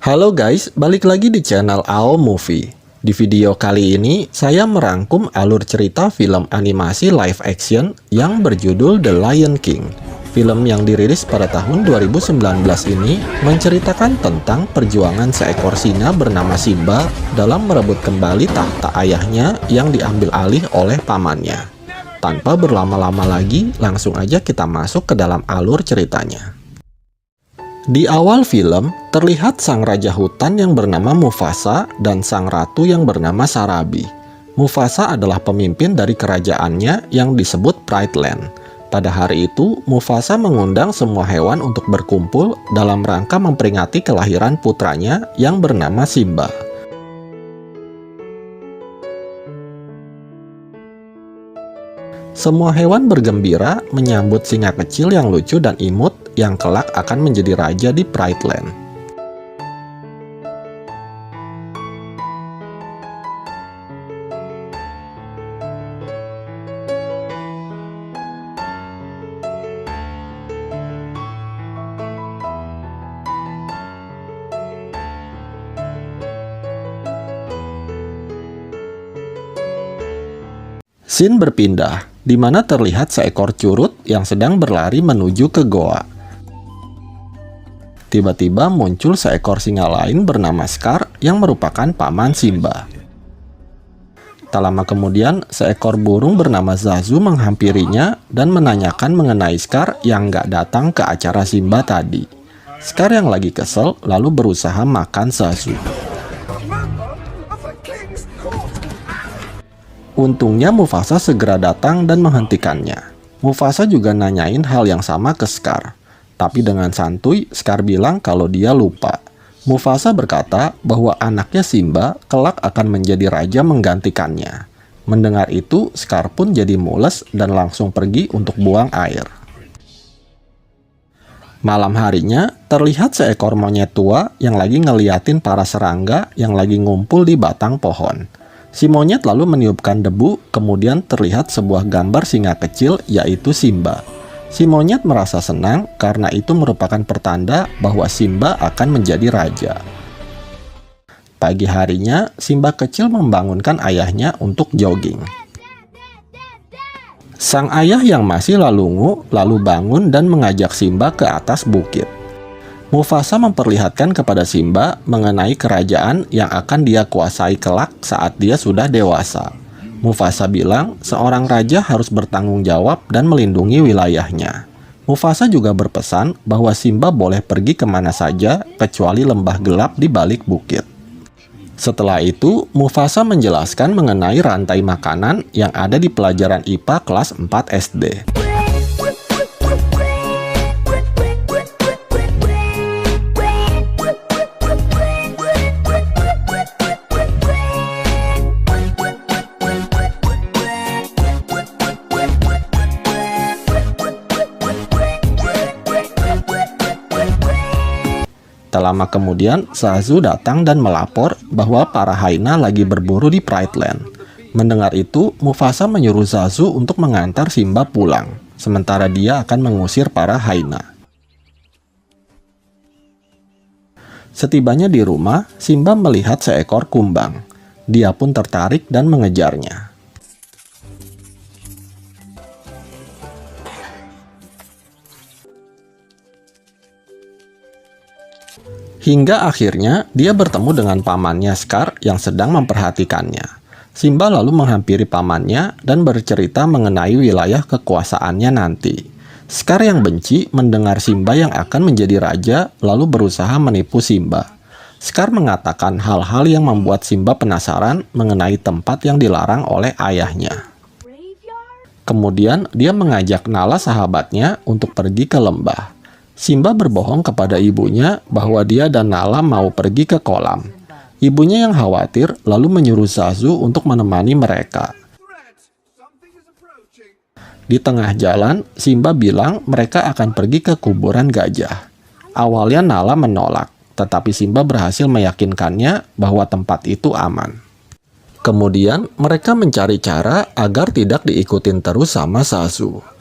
Halo guys, balik lagi di channel AO Movie. Di video kali ini, saya merangkum alur cerita film animasi live action yang berjudul The Lion King. Film yang dirilis pada tahun 2019 ini menceritakan tentang perjuangan seekor singa bernama Simba dalam merebut kembali tahta ayahnya yang diambil alih oleh pamannya. Tanpa berlama-lama lagi, langsung aja kita masuk ke dalam alur ceritanya. Di awal film, terlihat sang raja hutan yang bernama Mufasa dan sang ratu yang bernama Sarabi. Mufasa adalah pemimpin dari kerajaannya yang disebut Pride Land. Pada hari itu, Mufasa mengundang semua hewan untuk berkumpul dalam rangka memperingati kelahiran putranya yang bernama Simba. Semua hewan bergembira menyambut singa kecil yang lucu dan imut yang kelak akan menjadi raja di Pride Land. Scene berpindah, di mana terlihat seekor curut yang sedang berlari menuju ke goa. Tiba-tiba muncul seekor singa lain bernama Scar yang merupakan paman Simba. Tak lama kemudian, seekor burung bernama Zazu menghampirinya dan menanyakan mengenai Scar yang nggak datang ke acara Simba tadi. Scar yang lagi kesel lalu berusaha makan Zazu. Untungnya Mufasa segera datang dan menghentikannya. Mufasa juga nanyain hal yang sama ke Scar. Tapi dengan santuy, Scar bilang kalau dia lupa. Mufasa berkata bahwa anaknya Simba kelak akan menjadi raja menggantikannya. Mendengar itu, Scar pun jadi mules dan langsung pergi untuk buang air. Malam harinya, terlihat seekor monyet tua yang lagi ngeliatin para serangga yang lagi ngumpul di batang pohon. Si monyet lalu meniupkan debu, kemudian terlihat sebuah gambar singa kecil yaitu Simba. Si monyet merasa senang karena itu merupakan pertanda bahwa Simba akan menjadi raja. Pagi harinya, Simba kecil membangunkan ayahnya untuk jogging. Sang ayah yang masih lalungu lalu bangun dan mengajak Simba ke atas bukit. Mufasa memperlihatkan kepada Simba mengenai kerajaan yang akan dia kuasai kelak saat dia sudah dewasa. Mufasa bilang seorang raja harus bertanggung jawab dan melindungi wilayahnya. Mufasa juga berpesan bahwa Simba boleh pergi kemana saja kecuali lembah gelap di balik bukit. Setelah itu, Mufasa menjelaskan mengenai rantai makanan yang ada di pelajaran IPA kelas 4 SD. Tak lama kemudian, Zazu datang dan melapor bahwa para hyena lagi berburu di Pride Land. Mendengar itu, Mufasa menyuruh Zazu untuk mengantar Simba pulang, sementara dia akan mengusir para hyena. Setibanya di rumah, Simba melihat seekor kumbang. Dia pun tertarik dan mengejarnya. Hingga akhirnya dia bertemu dengan pamannya Scar yang sedang memperhatikannya. Simba lalu menghampiri pamannya dan bercerita mengenai wilayah kekuasaannya nanti. Scar yang benci mendengar Simba yang akan menjadi raja lalu berusaha menipu Simba. Scar mengatakan hal-hal yang membuat Simba penasaran mengenai tempat yang dilarang oleh ayahnya. Kemudian dia mengajak Nala sahabatnya untuk pergi ke lembah. Simba berbohong kepada ibunya bahwa dia dan Nala mau pergi ke kolam. Ibunya yang khawatir lalu menyuruh Zazu untuk menemani mereka. Di tengah jalan, Simba bilang mereka akan pergi ke kuburan gajah. Awalnya Nala menolak, tetapi Simba berhasil meyakinkannya bahwa tempat itu aman. Kemudian mereka mencari cara agar tidak diikutin terus sama Zazu.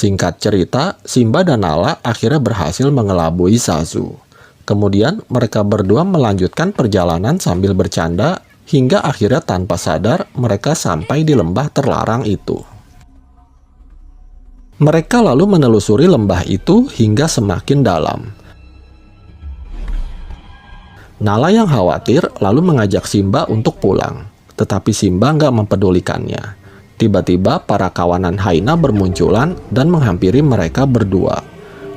Singkat cerita, Simba dan Nala akhirnya berhasil mengelabui Zazu. Kemudian mereka berdua melanjutkan perjalanan sambil bercanda hingga akhirnya tanpa sadar mereka sampai di lembah terlarang itu. Mereka lalu menelusuri lembah itu hingga semakin dalam. Nala yang khawatir lalu mengajak Simba untuk pulang, tetapi Simba nggak mempedulikannya. Tiba-tiba para kawanan Hyena bermunculan dan menghampiri mereka berdua.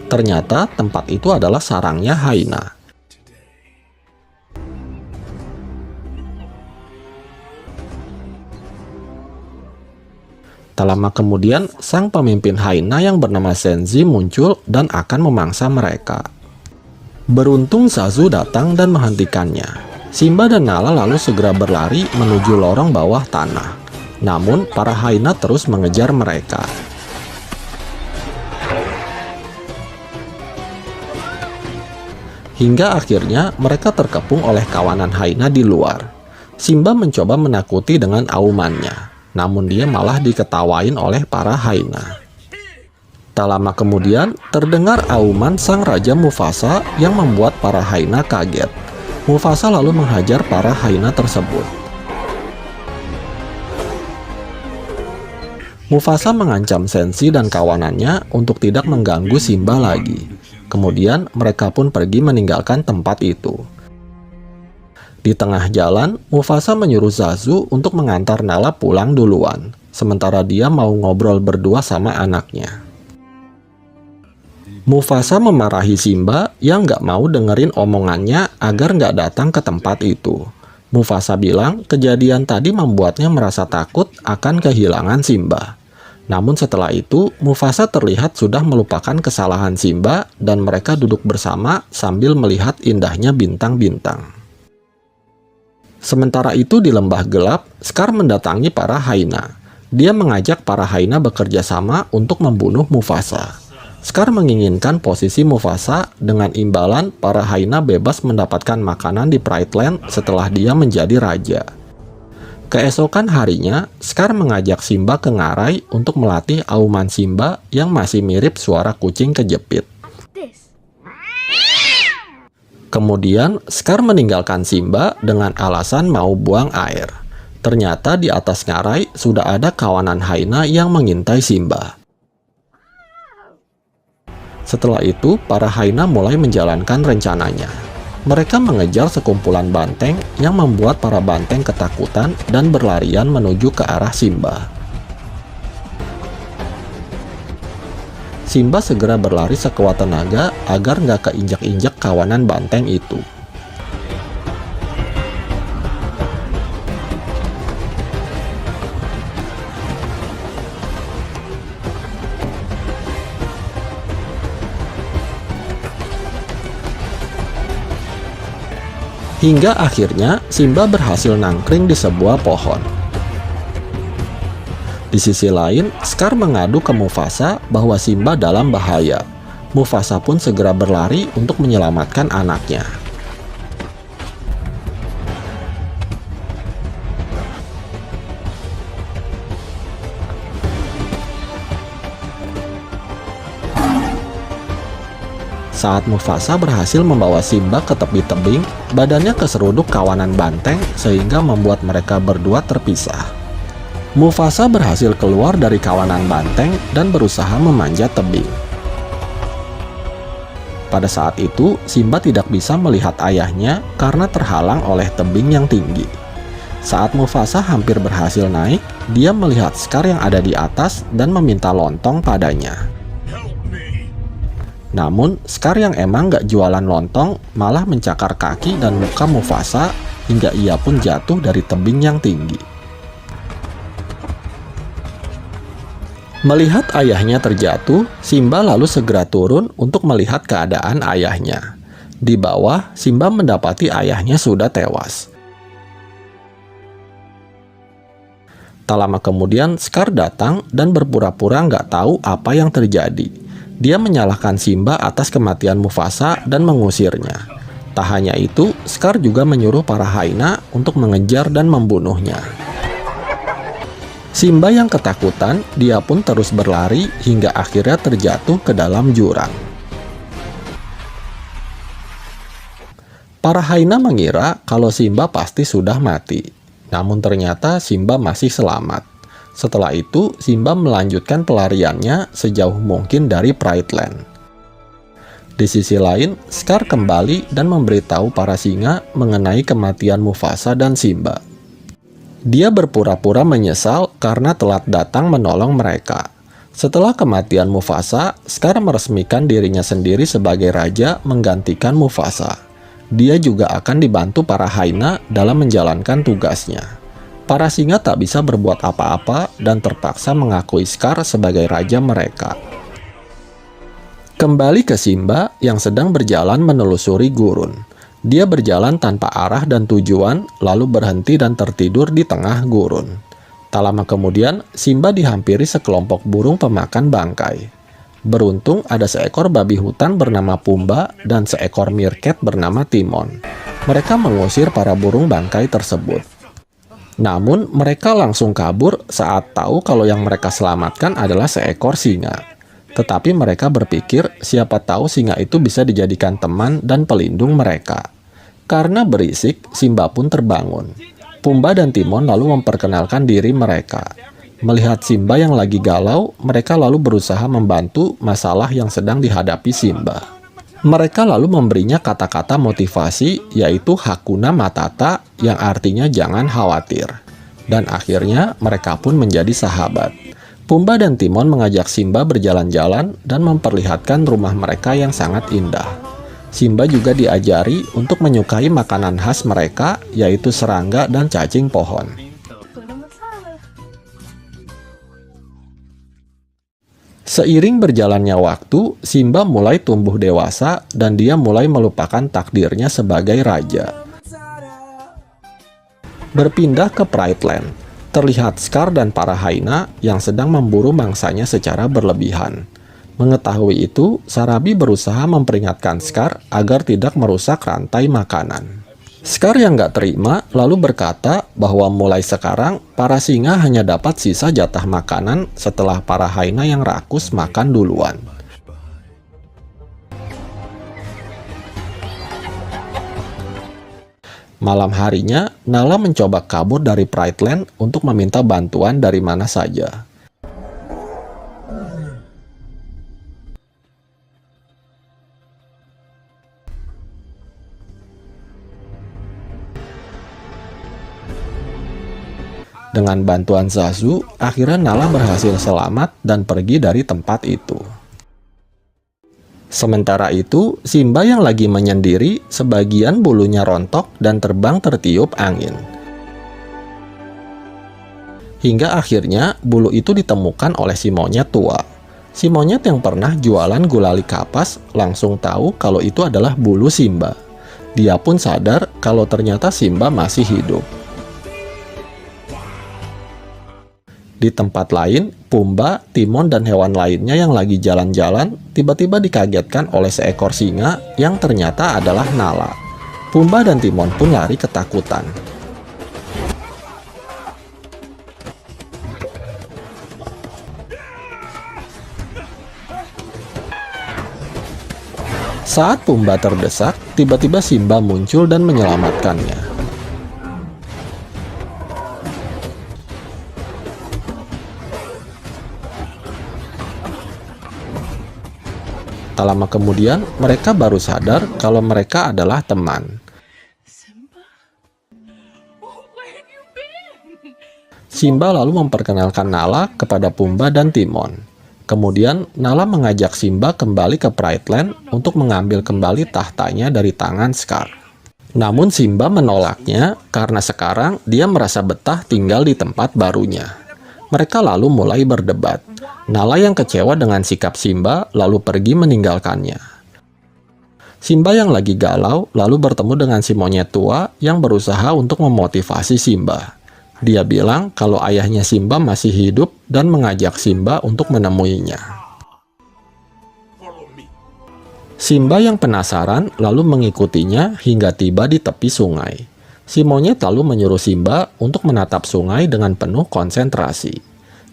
Ternyata tempat itu adalah sarangnya Hyena. Tak lama kemudian, sang pemimpin Hyena yang bernama Senzi muncul dan akan memangsa mereka. Beruntung Zazu datang dan menghentikannya. Simba dan Nala lalu segera berlari menuju lorong bawah tanah. Namun, para Hyena terus mengejar mereka. Hingga akhirnya mereka terkepung oleh kawanan Hyena di luar. Simba mencoba menakuti dengan aumannya, namun dia malah diketawain oleh para Hyena. Tak lama kemudian, terdengar auman sang Raja Mufasa yang membuat para Hyena kaget. Mufasa lalu menghajar para Hyena tersebut. Mufasa mengancam Sensi dan kawanannya untuk tidak mengganggu Simba lagi. Kemudian mereka pun pergi meninggalkan tempat itu. Di tengah jalan, Mufasa menyuruh Zazu untuk mengantar Nala pulang duluan, sementara dia mau ngobrol berdua sama anaknya. Mufasa memarahi Simba yang nggak mau dengerin omongannya agar nggak datang ke tempat itu. Mufasa bilang kejadian tadi membuatnya merasa takut akan kehilangan Simba. Namun setelah itu, Mufasa terlihat sudah melupakan kesalahan Simba dan mereka duduk bersama sambil melihat indahnya bintang-bintang. Sementara itu di lembah gelap, Scar mendatangi para Hyena. Dia mengajak para Hyena bekerja sama untuk membunuh Mufasa. Scar menginginkan posisi Mufasa dengan imbalan para Hyena bebas mendapatkan makanan di Pride Land setelah dia menjadi raja. Keesokan harinya, Scar mengajak Simba ke ngarai untuk melatih auman Simba yang masih mirip suara kucing kejepit. Kemudian, Scar meninggalkan Simba dengan alasan mau buang air. Ternyata di atas ngarai sudah ada kawanan Hyena yang mengintai Simba. Setelah itu, para Hyena mulai menjalankan rencananya. Mereka mengejar sekumpulan banteng yang membuat para banteng ketakutan dan berlarian menuju ke arah Simba. Simba segera berlari sekuat tenaga agar nggak keinjak-injak kawanan banteng itu. Hingga akhirnya Simba berhasil nangkring di sebuah pohon. Di sisi lain, Scar mengadu ke Mufasa bahwa Simba dalam bahaya. Mufasa pun segera berlari untuk menyelamatkan anaknya. Saat Mufasa berhasil membawa Simba ke tepi tebing, badannya keseruduk kawanan banteng sehingga membuat mereka berdua terpisah. Mufasa berhasil keluar dari kawanan banteng dan berusaha memanjat tebing. Pada saat itu, Simba tidak bisa melihat ayahnya karena terhalang oleh tebing yang tinggi. Saat Mufasa hampir berhasil naik, dia melihat Scar yang ada di atas dan meminta lontong padanya. Namun, Scar yang emang gak jualan lontong malah mencakar kaki dan muka Mufasa hingga ia pun jatuh dari tebing yang tinggi. Melihat ayahnya terjatuh, Simba lalu segera turun untuk melihat keadaan ayahnya. Di bawah, Simba mendapati ayahnya sudah tewas. Tak lama kemudian, Scar datang dan berpura-pura nggak tahu apa yang terjadi. Dia menyalahkan Simba atas kematian Mufasa dan mengusirnya. Tak hanya itu, Scar juga menyuruh para Hyena untuk mengejar dan membunuhnya. Simba yang ketakutan, dia pun terus berlari hingga akhirnya terjatuh ke dalam jurang. Para hyena mengira kalau Simba pasti sudah mati. Namun ternyata Simba masih selamat. Setelah itu, Simba melanjutkan pelariannya sejauh mungkin dari Pride Land. Di sisi lain, Scar kembali dan memberitahu para singa mengenai kematian Mufasa dan Simba. Dia berpura-pura menyesal karena telat datang menolong mereka. Setelah kematian Mufasa, Scar meresmikan dirinya sendiri sebagai raja menggantikan Mufasa. Dia juga akan dibantu para hyena dalam menjalankan tugasnya. Para singa tak bisa berbuat apa-apa dan terpaksa mengakui Scar sebagai raja mereka. Kembali ke Simba yang sedang berjalan menelusuri gurun. Dia berjalan tanpa arah dan tujuan, lalu berhenti dan tertidur di tengah gurun. Tak lama kemudian, Simba dihampiri sekelompok burung pemakan bangkai. Beruntung ada seekor babi hutan bernama Pumba dan seekor meerkat bernama Timon. Mereka mengusir para burung bangkai tersebut. Namun, mereka langsung kabur saat tahu kalau yang mereka selamatkan adalah seekor singa. Tetapi mereka berpikir siapa tahu singa itu bisa dijadikan teman dan pelindung mereka. Karena berisik, Simba pun terbangun. Pumba dan Timon lalu memperkenalkan diri mereka. Melihat Simba yang lagi galau, mereka lalu berusaha membantu masalah yang sedang dihadapi Simba. Mereka lalu memberinya kata-kata motivasi, yaitu Hakuna Matata, yang artinya jangan khawatir. Dan akhirnya mereka pun menjadi sahabat. Pumba dan Timon mengajak Simba berjalan-jalan dan memperlihatkan rumah mereka yang sangat indah. Simba juga diajari untuk menyukai makanan khas mereka, yaitu serangga dan cacing pohon. Seiring berjalannya waktu, Simba mulai tumbuh dewasa dan dia mulai melupakan takdirnya sebagai raja. Berpindah ke Pride Land, terlihat Scar dan para hyena yang sedang memburu mangsanya secara berlebihan. Mengetahui itu, Sarabi berusaha memperingatkan Scar agar tidak merusak rantai makanan. Scar yang gak terima lalu berkata bahwa mulai sekarang para singa hanya dapat sisa jatah makanan setelah para hyena yang rakus makan duluan. Malam harinya, Nala mencoba kabur dari Pride Land untuk meminta bantuan dari mana saja. Dengan bantuan Zazu, akhirnya Nala berhasil selamat dan pergi dari tempat itu. Sementara itu, Simba yang lagi menyendiri, sebagian bulunya rontok dan terbang tertiup angin. Hingga akhirnya bulu itu ditemukan oleh si monyet tua. Si monyet yang pernah jualan gulali kapas langsung tahu kalau itu adalah bulu Simba. Dia pun sadar kalau ternyata Simba masih hidup. Di tempat lain, Pumba, Timon, dan hewan lainnya yang lagi jalan-jalan tiba-tiba dikagetkan oleh seekor singa yang ternyata adalah Nala. Pumba dan Timon pun lari ketakutan. Saat Pumba terdesak, tiba-tiba Simba muncul dan menyelamatkannya. Tak lama kemudian, mereka baru sadar kalau mereka adalah teman. Simba lalu memperkenalkan Nala kepada Pumba dan Timon. Kemudian, Nala mengajak Simba kembali ke Pride Land untuk mengambil kembali tahtanya dari tangan Scar. Namun Simba menolaknya karena sekarang dia merasa betah tinggal di tempat barunya. Mereka lalu mulai berdebat. Nala yang kecewa dengan sikap Simba lalu pergi meninggalkannya. Simba yang lagi galau lalu bertemu dengan si monyet tua yang berusaha untuk memotivasi Simba. Dia bilang kalau ayahnya Simba masih hidup dan mengajak Simba untuk menemuinya. Simba yang penasaran lalu mengikutinya hingga tiba di tepi sungai. Si monyet lalu menyuruh Simba untuk menatap sungai dengan penuh konsentrasi.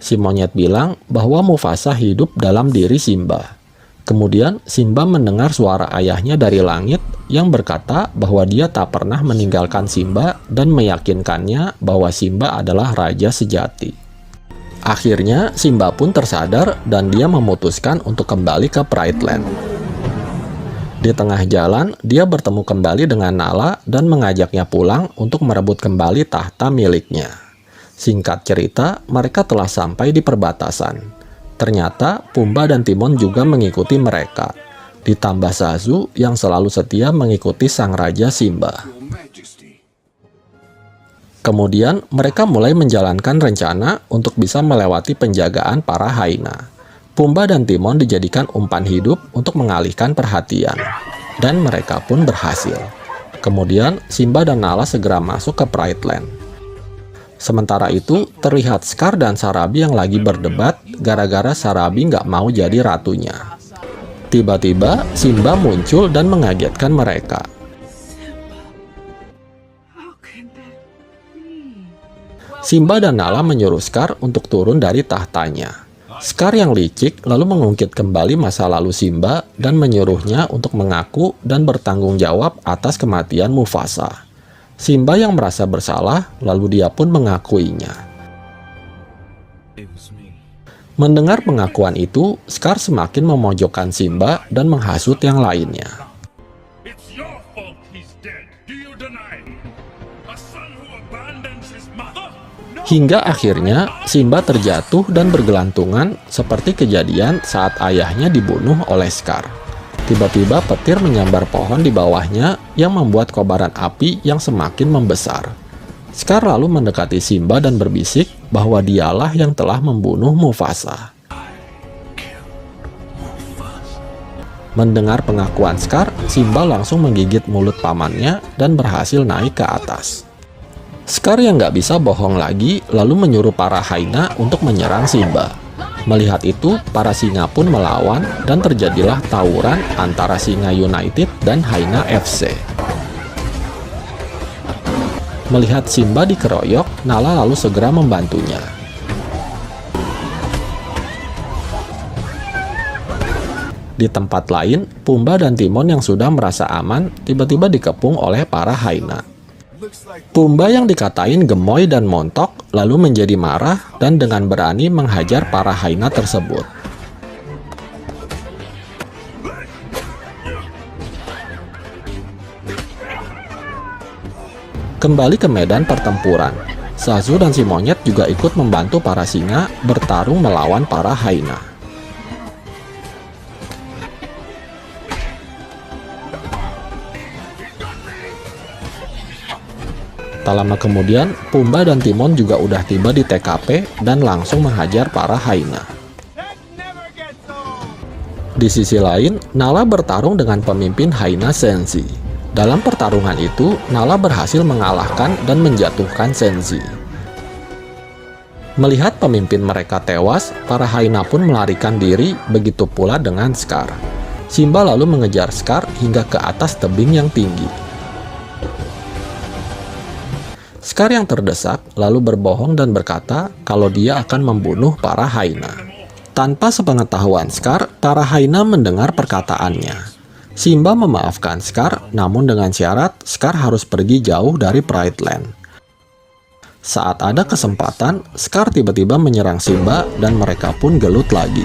Si monyet bilang bahwa Mufasa hidup dalam diri Simba. Kemudian Simba mendengar suara ayahnya dari langit yang berkata bahwa dia tak pernah meninggalkan Simba dan meyakinkannya bahwa Simba adalah raja sejati. Akhirnya Simba pun tersadar dan dia memutuskan untuk kembali ke Pride Land. Di tengah jalan, dia bertemu kembali dengan Nala dan mengajaknya pulang untuk merebut kembali tahta miliknya. Singkat cerita, mereka telah sampai di perbatasan. Ternyata, Pumba dan Timon juga mengikuti mereka. Ditambah Zazu yang selalu setia mengikuti sang raja Simba. Kemudian, mereka mulai menjalankan rencana untuk bisa melewati penjagaan para hyena. Pumba dan Timon dijadikan umpan hidup untuk mengalihkan perhatian, dan mereka pun berhasil. Kemudian, Simba dan Nala segera masuk ke Pride Land. Sementara itu, terlihat Scar dan Sarabi yang lagi berdebat gara-gara Sarabi nggak mau jadi ratunya. Tiba-tiba, Simba muncul dan mengagetkan mereka. Simba dan Nala menyuruh Scar untuk turun dari tahtanya. Scar yang licik lalu mengungkit kembali masa lalu Simba dan menyuruhnya untuk mengaku dan bertanggung jawab atas kematian Mufasa. Simba yang merasa bersalah lalu dia pun mengakuinya. Mendengar pengakuan itu, Scar semakin memojokkan Simba dan menghasut yang lainnya. Hingga akhirnya Simba terjatuh dan bergelantungan seperti kejadian saat ayahnya dibunuh oleh Scar. Tiba-tiba petir menyambar pohon di bawahnya yang membuat kobaran api yang semakin membesar. Scar lalu mendekati Simba dan berbisik bahwa dialah yang telah membunuh Mufasa. Mendengar pengakuan Scar, Simba langsung menggigit mulut pamannya dan berhasil naik ke atas. Scar yang nggak bisa bohong lagi lalu menyuruh para hyena untuk menyerang Simba. Melihat itu, para singa pun melawan dan terjadilah tawuran antara Singa United dan Hyena FC. Melihat Simba dikeroyok, Nala lalu segera membantunya. Di tempat lain, Pumba dan Timon yang sudah merasa aman tiba-tiba dikepung oleh para hyena. Pumba yang dikatain gemoy dan montok lalu menjadi marah dan dengan berani menghajar para hyena tersebut. Kembali ke medan pertempuran, Zazu dan si monyet juga ikut membantu para singa bertarung melawan para hyena. Tak lama kemudian, Pumba dan Timon juga udah tiba di TKP dan langsung menghajar para hyena. Di sisi lain, Nala bertarung dengan pemimpin hyena Senzi. Dalam pertarungan itu, Nala berhasil mengalahkan dan menjatuhkan Senzi. Melihat pemimpin mereka tewas, para hyena pun melarikan diri, begitu pula dengan Scar. Simba lalu mengejar Scar hingga ke atas tebing yang tinggi. Scar yang terdesak lalu berbohong dan berkata kalau dia akan membunuh para hyena. Tanpa sepengetahuan Scar, para hyena mendengar perkataannya. Simba memaafkan Scar, namun dengan syarat Scar harus pergi jauh dari Pride Land. Saat ada kesempatan, Scar tiba-tiba menyerang Simba dan mereka pun gelut lagi.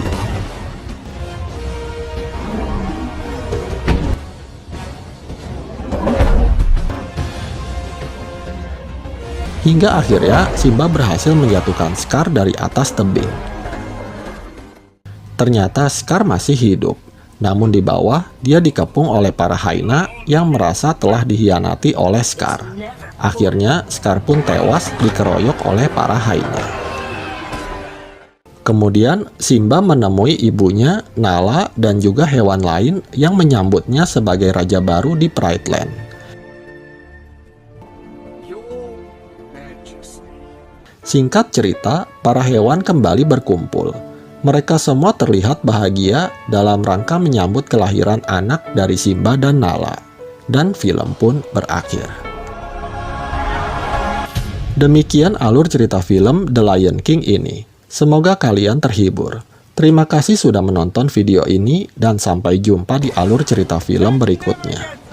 Hingga akhirnya Simba berhasil menjatuhkan Scar dari atas tebing. Ternyata Scar masih hidup, namun di bawah dia dikepung oleh para hyena yang merasa telah dikhianati oleh Scar. Akhirnya Scar pun tewas dikeroyok oleh para hyena. Kemudian Simba menemui ibunya, Nala, dan juga hewan lain yang menyambutnya sebagai raja baru di Pride Land. Singkat cerita, para hewan kembali berkumpul. Mereka semua terlihat bahagia dalam rangka menyambut kelahiran anak dari Simba dan Nala. Dan film pun berakhir. Demikian alur cerita film The Lion King ini. Semoga kalian terhibur. Terima kasih sudah menonton video ini dan sampai jumpa di alur cerita film berikutnya.